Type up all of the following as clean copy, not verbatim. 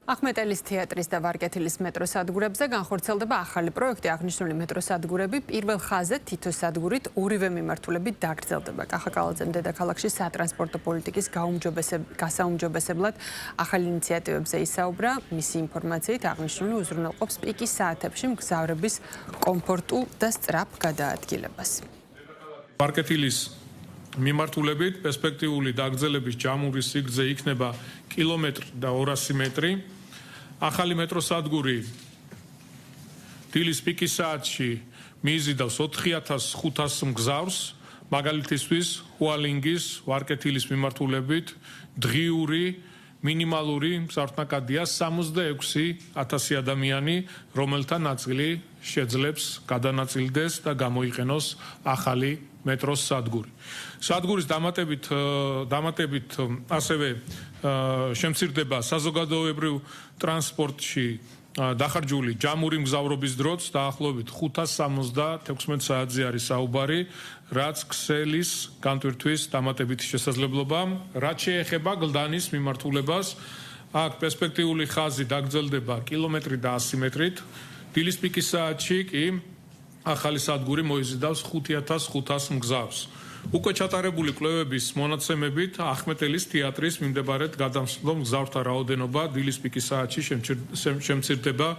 ახმეტელის თეატრის და ვარკეთილის მეტროს სადგურებზე განხორციელდება ახალი პროექტი. აღნიშნული მეტროს სადგურები პირველ ხაზზე თითო სადგურით ორივე მიმართულებით დაგრძელდება. კახაკალაძემ დედაქალაქში სატრანსპორტო პოლიტიკის გასაუმჯობესებლად ახალ ინიციატივებზე ისაუბრა. მისი ინფორმაციით აღნიშნული უზრუნველყოფს პიკის საათებში მგზავრების კომფორტულ და სწრაფ გადაადგილებას. ვარკეთილის მიმართულებით პერსპექტიული დაგრძელების ჯამური სიგრძე იქნება კილომეტრი და 200 მეტრი. ახალი მეტროს სადგური დილის პიკის საათში მიიზიდავს 4500 მგზავრს, მაგალითისთვის ჰუალინგის ვარკეთილის მიმართულებით დღიური მინიმალური მზარდნაკადია 66,000 ადამიანი, რომელთა ნაწილი შეძლებს გადანაწილდეს და გამოიყენოს ახალი მეტროს სადგური. სადგურის დამატებით ასევე შემცირდება საზოგადოებრივ ტრანსპორტში დახარჯული ჯამური მგზავრობის დროც დაახლოებით 576 საათზე არის საუბარი, რაც ქსელის განტვირთვის დამატებითი შესაძლებლობა. რაც შეეხება გლდანის მიმართულებას, აქ პერსპექტიული ხაზი დაგრძელდება კილომეტრი და 100 მეტრით. დილის პიკის საათში კი ახალი სადგური მოიზიდავს 5500 მგზავრს. უკვე ჩატარებული კვლევების მონაცემებით ახმეტელის თეატრის მიმდებარედ გადამსვლელ მგზავრთა რაოდენობა დილის პიკის საათში შემცირდება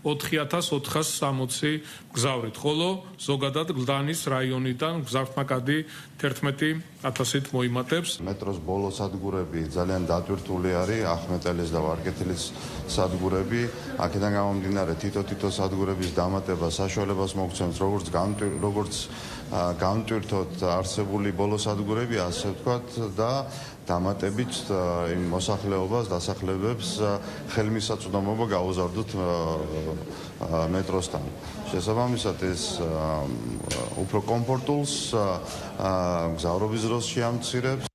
4460 მგზავრით, ხოლო ზოგადად გლდანის რაიონიდან მგზავრთნაკადი 11000-ით მოიმატებს. მეტროს ბოლო სადგურები ძალიან დატვირთული არის, ახმეტელის და ვარკეთილის სადგურები. აქედან გამომდინარე თითო სადგურების დამატება საშუალებას მოგცემს როგორც გამტვირთოთ არსებული ბოლო სადგურები, ასე ვთქვათ, და დამატებით იმ მოსახლეობას, დასახლებებს ხელმისაწვდომობა გაუზარდოთ მეტროსთან. შესაბამისად ეს უფრო კომფორტულს მგზავრობის დროს შეამცირებს.